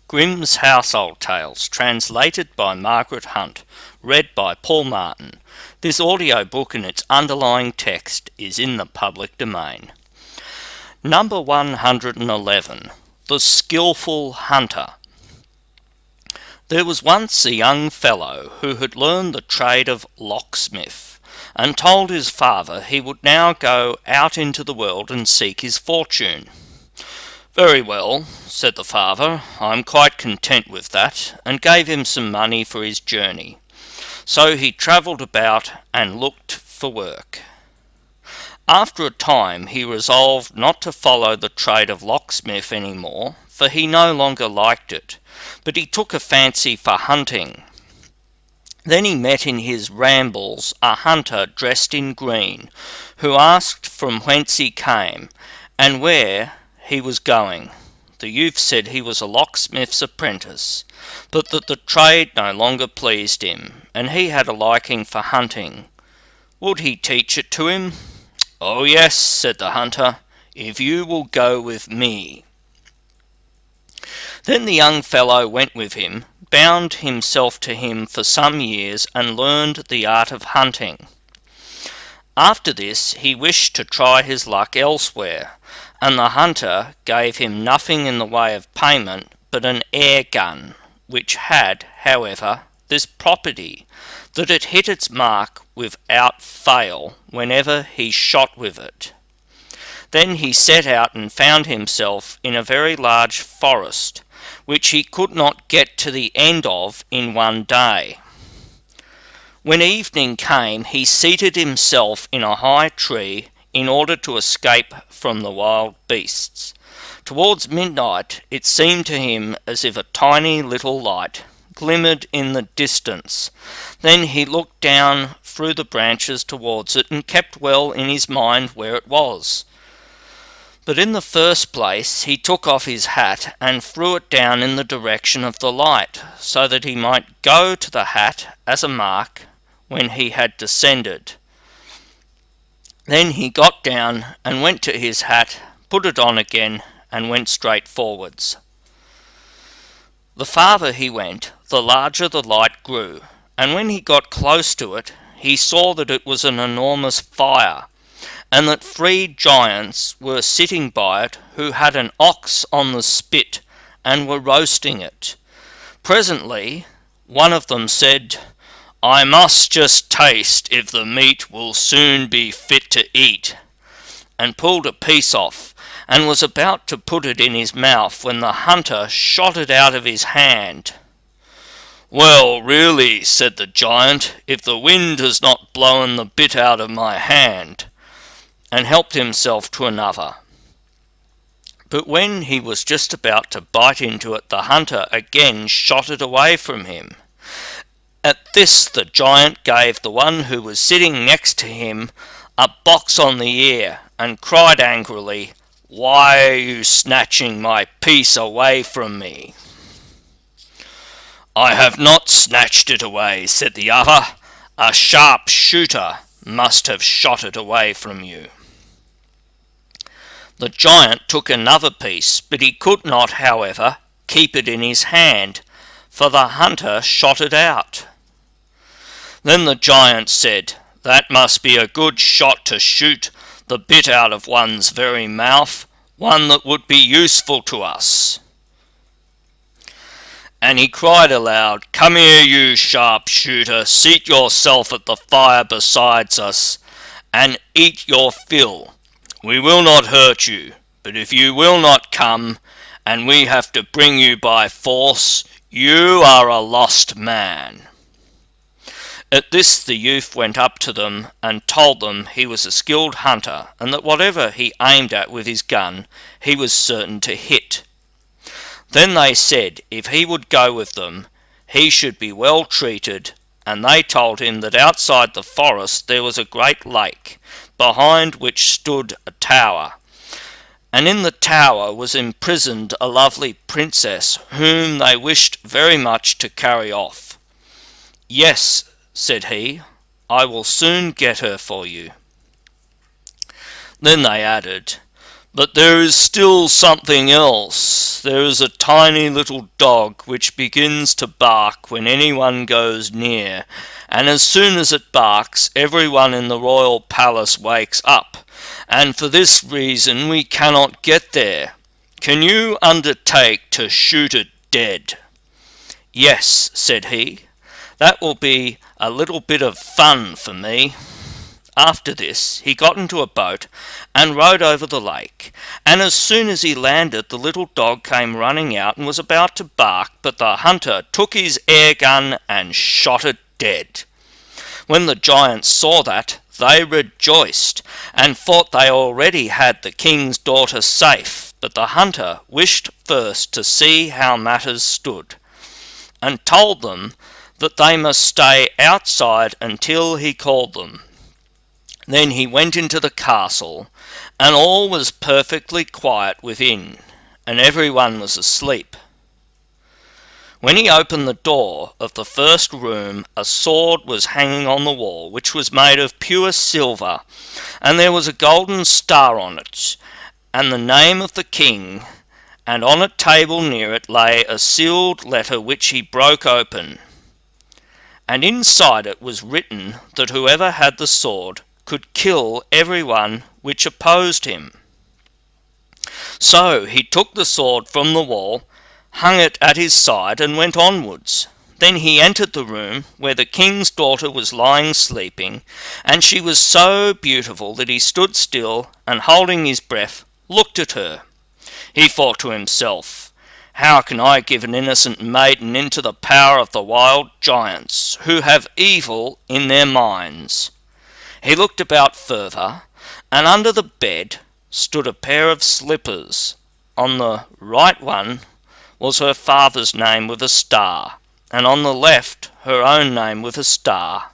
Grimm's Household Tales, translated by Margaret Hunt, read by Paul Martin. This audiobook and its underlying text is in the public domain. Number 111. The Skillful Hunter. There was once a young fellow who had learned the trade of locksmith, and told his father he would now go out into the world and seek his fortune. "Very well," said the father, "I am quite content with that," and gave him some money for his journey. So he travelled about and looked for work. After a time he resolved not to follow the trade of locksmith any more, for he no longer liked it, but he took a fancy for hunting. Then he met in his rambles a hunter dressed in green, who asked from whence he came, and where he was going. The youth said he was a locksmith's apprentice, but that the trade no longer pleased him, and he had a liking for hunting. Would he teach it to him? "Oh yes," said the hunter, "if you will go with me." Then the young fellow went with him, bound himself to him for some years, and learned the art of hunting. After this he wished to try his luck elsewhere, and the hunter gave him nothing in the way of payment but an air gun, which had, however, this property, that it hit its mark without fail whenever he shot with it. Then he set out and found himself in a very large forest, which he could not get to the end of in one day. When evening came, he seated himself in a high tree in order to escape from the wild beasts. Towards midnight it seemed to him as if a tiny little light glimmered in the distance. Then he looked down through the branches towards it, and kept well in his mind where it was. But in the first place he took off his hat and threw it down in the direction of the light, so that he might go to the hat as a mark when he had descended. Then he got down and went to his hat, put it on again, and went straight forwards. The farther he went, the larger the light grew, and when he got close to it, he saw that it was an enormous fire, and that 3 giants were sitting by it, who had an ox on the spit, and were roasting it. Presently one of them said, "I must just taste if the meat will soon be fit to eat," and pulled a piece off, and was about to put it in his mouth, when the hunter shot it out of his hand. "Well, really," said the giant, "if the wind has not blown the bit out of my hand," and helped himself to another. But when he was just about to bite into it, the hunter again shot it away from him. At this the giant gave the one who was sitting next to him a box on the ear, and cried angrily, "Why are you snatching my piece away from me?" "I have not snatched it away," said the other. "A sharp shooter must have shot it away from you." The giant took another piece, but he could not, however, keep it in his hand, for the hunter shot it out. Then the giant said, "That must be a good shot to shoot the bit out of one's very mouth, one that would be useful to us." And he cried aloud, "Come here, you sharpshooter, seat yourself at the fire beside us, and eat your fill. We will not hurt you, but if you will not come, and we have to bring you by force, you are a lost man." At this the youth went up to them and told them he was a skilled hunter, and that whatever he aimed at with his gun he was certain to hit. Then they said if he would go with them he should be well treated, and they told him that outside the forest there was a great lake, behind which stood a tower, and in the tower was imprisoned a lovely princess, whom they wished very much to carry off. "Yes," said he, "I will soon get her for you." Then they added, But there is still something else. There is a tiny little dog which begins to bark when anyone goes near, and as soon as it barks, everyone in the royal palace wakes up, and for this reason we cannot get there. Can you undertake to shoot it dead?" "Yes," said he, "that will be a little bit of fun for me." After this, he got into a boat and rowed over the lake, and as soon as he landed, the little dog came running out and was about to bark, but the hunter took his air gun and shot it dead. When the giants saw that, they rejoiced, and thought they already had the king's daughter safe, but the hunter wished first to see how matters stood, and told them that they must stay outside until he called them. Then he went into the castle, and all was perfectly quiet within, and everyone was asleep. When he opened the door of the first room, a sword was hanging on the wall, which was made of pure silver, and there was a golden star on it, and the name of the king, and on a table near it lay a sealed letter which he broke open, and inside it was written that whoever had the sword could kill everyone which opposed him. So he took the sword from the wall, hung it at his side, and went onwards. Then he entered the room where the king's daughter was lying sleeping, and she was so beautiful that he stood still, and holding his breath, looked at her. He thought to himself, "How can I give an innocent maiden into the power of the wild giants, who have evil in their minds?" He looked about further, and under the bed stood a pair of slippers. On the right one was her father's name with a star, and on the left her own name with a star.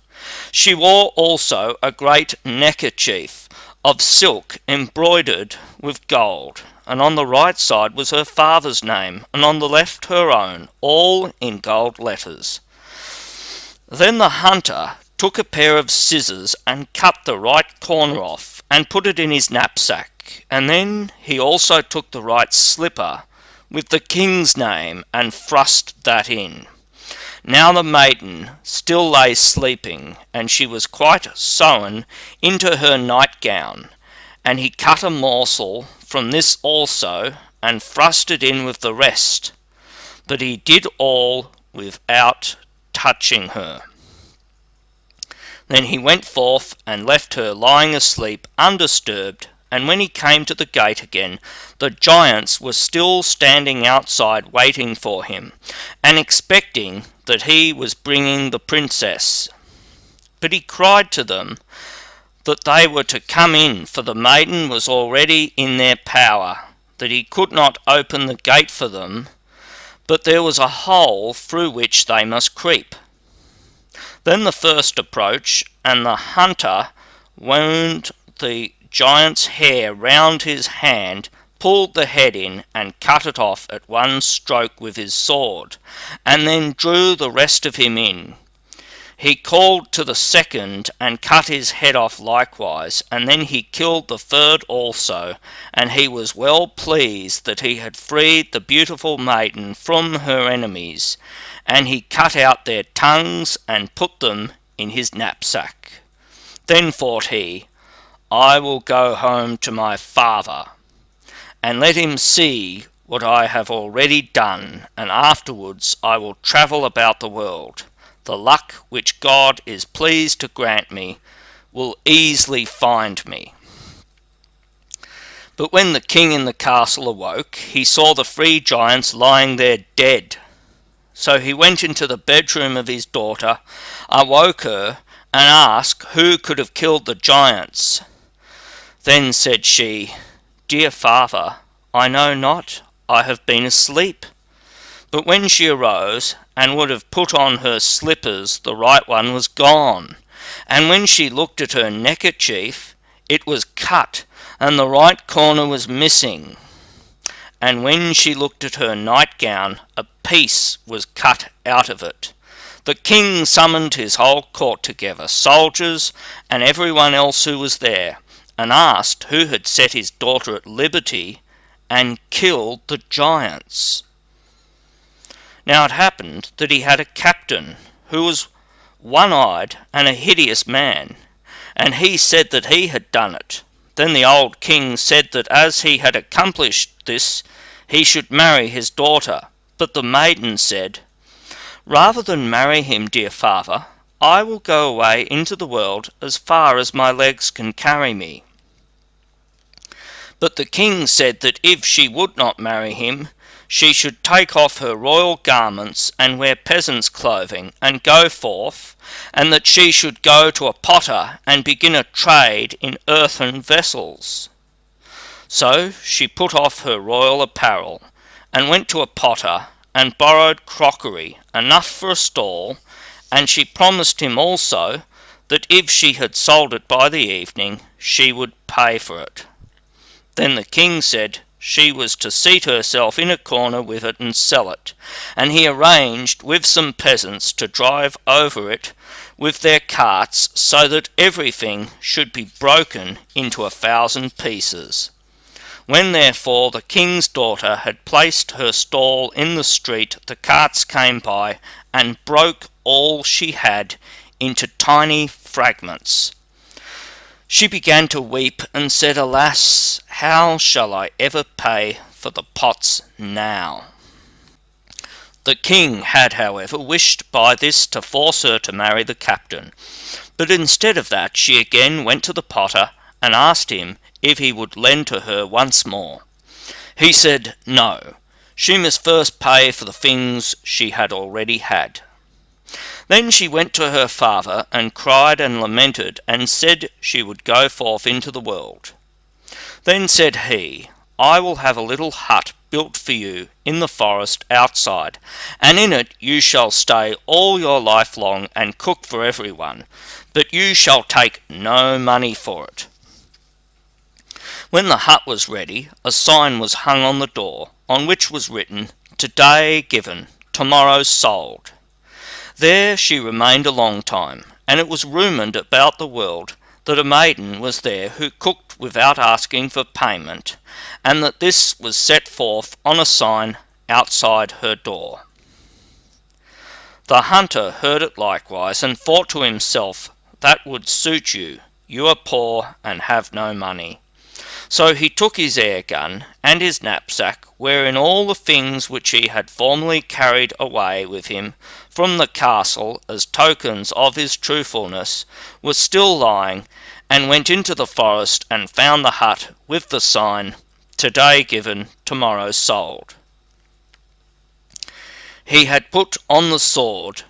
She wore also a great neckerchief of silk embroidered with gold, and on the right side was her father's name, and on the left her own, all in gold letters. Then the hunter took a pair of scissors and cut the right corner off, and put it in his knapsack, and then he also took the right slipper with the king's name and thrust that in. Now the maiden still lay sleeping, and she was quite sewn into her nightgown, and he cut a morsel from this also, and thrust it in with the rest, but he did all without touching her. Then he went forth and left her lying asleep undisturbed, and when he came to the gate again, the giants were still standing outside waiting for him, and expecting that he was bringing the princess. But he cried to them that they were to come in, for the maiden was already in their power, that he could not open the gate for them, but there was a hole through which they must creep. Then the first approached, and the hunter wound the giant's hair round his hand, pulled the head in, and cut it off at one stroke with his sword, and then drew the rest of him in. He called to the second, and cut his head off likewise, and then he killed the third also, and he was well pleased that he had freed the beautiful maiden from her enemies, and he cut out their tongues and put them in his knapsack. Then thought he, "I will go home to my father, and let him see what I have already done, and afterwards I will travel about the world. The luck which God is pleased to grant me will easily find me." But when the king in the castle awoke, he saw the 3 giants lying there dead. So he went into the bedroom of his daughter, awoke her, and asked who could have killed the giants. Then said she, "Dear father, I know not, I have been asleep." But when she arose and would have put on her slippers, the right one was gone, and when she looked at her neckerchief, it was cut, and the right corner was missing. And when she looked at her nightgown, a piece was cut out of it. The king summoned his whole court together, soldiers and everyone else who was there, and asked who had set his daughter at liberty and killed the giants. Now it happened that he had a captain who was one-eyed and a hideous man, and he said that he had done it. Then the old king said that as he had accomplished this, he should marry his daughter. But the maiden said, "Rather than marry him, dear father, I will go away into the world as far as my legs can carry me." But the king said that if she would not marry him, she should take off her royal garments and wear peasant's clothing and go forth, and that she should go to a potter and begin a trade in earthen vessels. So she put off her royal apparel and went to a potter and borrowed crockery enough for a stall, and she promised him also that if she had sold it by the evening, she would pay for it. Then the king said she was to seat herself in a corner with it and sell it, and he arranged with some peasants to drive over it with their carts, so that everything should be broken into 1,000 pieces. When therefore the king's daughter had placed her stall in the street, the carts came by and broke all she had into tiny fragments. She began to weep and said, "Alas, how shall I ever pay for the pots now?" The king had, however, wished by this to force her to marry the captain, but instead of that she again went to the potter and asked him if he would lend to her once more. He said no, she must first pay for the things she had already had. Then she went to her father and cried and lamented and said she would go forth into the world. Then said he, "I will have a little hut built for you in the forest outside, and in it you shall stay all your life long and cook for everyone, but you shall take no money for it." When the hut was ready, a sign was hung on the door, on which was written, "Today given, tomorrow sold." There she remained a long time, and it was rumoured about the world that a maiden was there who cooked without asking for payment, and that this was set forth on a sign outside her door. The hunter heard it likewise, and thought to himself, "That would suit you, you are poor and have no money." So he took his air gun and his knapsack, wherein all the things which he had formerly carried away with him from the castle as tokens of his truthfulness were still lying, and went into the forest and found the hut with the sign, "Today given, tomorrow sold." He had put on the sword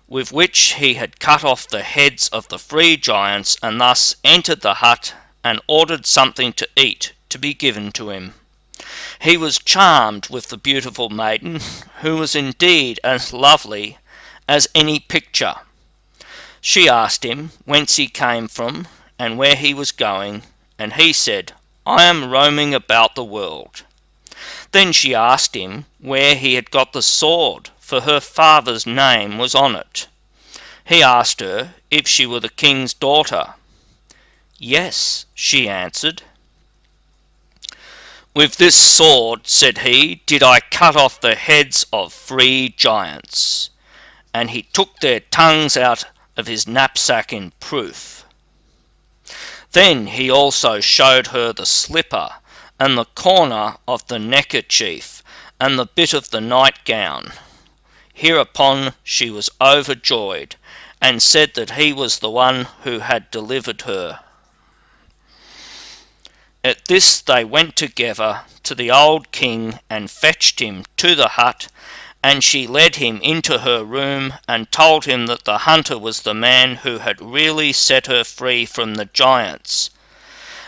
with which he had cut off the heads of the 3 giants, and thus entered the hut and ordered something to eat to be given to him. He was charmed with the beautiful maiden, who was indeed as lovely as any picture. She asked him whence he came from and where he was going, and he said, "I am roaming about the world." Then she asked him where he had got the sword, for her father's name was on it. He asked her if she were the king's daughter. "Yes," she answered. "With this sword," said he, "did I cut off the heads of 3 giants." And he took their tongues out of his knapsack in proof. Then he also showed her the slipper, and the corner of the neckerchief, and the bit of the nightgown. Hereupon she was overjoyed, and said that he was the one who had delivered her. At this they went together to the old king and fetched him to the hut, and she led him into her room and told him that the hunter was the man who had really set her free from the giants.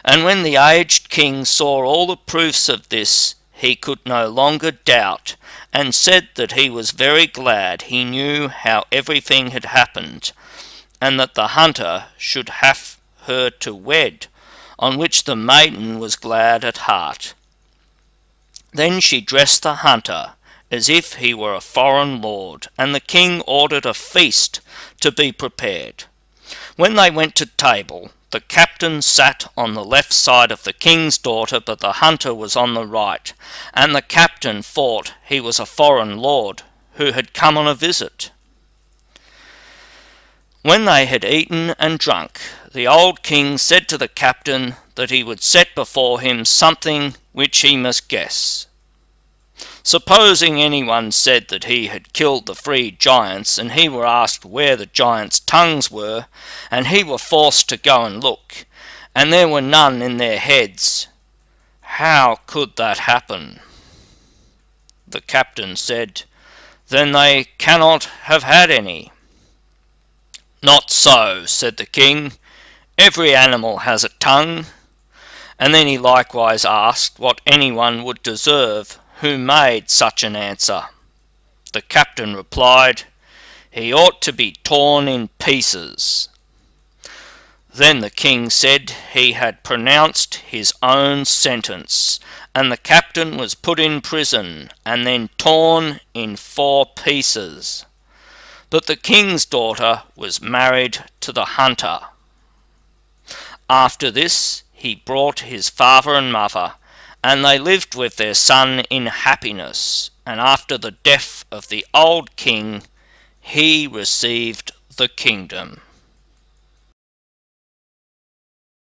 And when the aged king saw all the proofs of this, he could no longer doubt, and said that he was very glad he knew how everything had happened, and that the hunter should have her to wed, on which the maiden was glad at heart. Then she dressed the hunter as if he were a foreign lord, and the king ordered a feast to be prepared. When they went to table, The captain sat on the left side of the king's daughter, but the hunter was on the right, and the captain thought he was a foreign lord who had come on a visit. When they had eaten and drunk, the old king said to the captain that he would set before him something which he must guess. Supposing anyone said that he had killed the 3 giants, and he were asked where the giants' tongues were, and he were forced to go and look, and there were none in their heads, how could that happen? The captain said, "Then they cannot have had any." "Not so," said the king, "every animal has a tongue." And then he likewise asked what anyone would deserve who made such an answer. The captain replied, "He ought to be torn in pieces." Then the king said he had pronounced his own sentence, and the captain was put in prison and then torn in 4 pieces. But the king's daughter was married to the hunter. After this he brought his father and mother, and they lived with their son in happiness, and after the death of the old king he received the kingdom.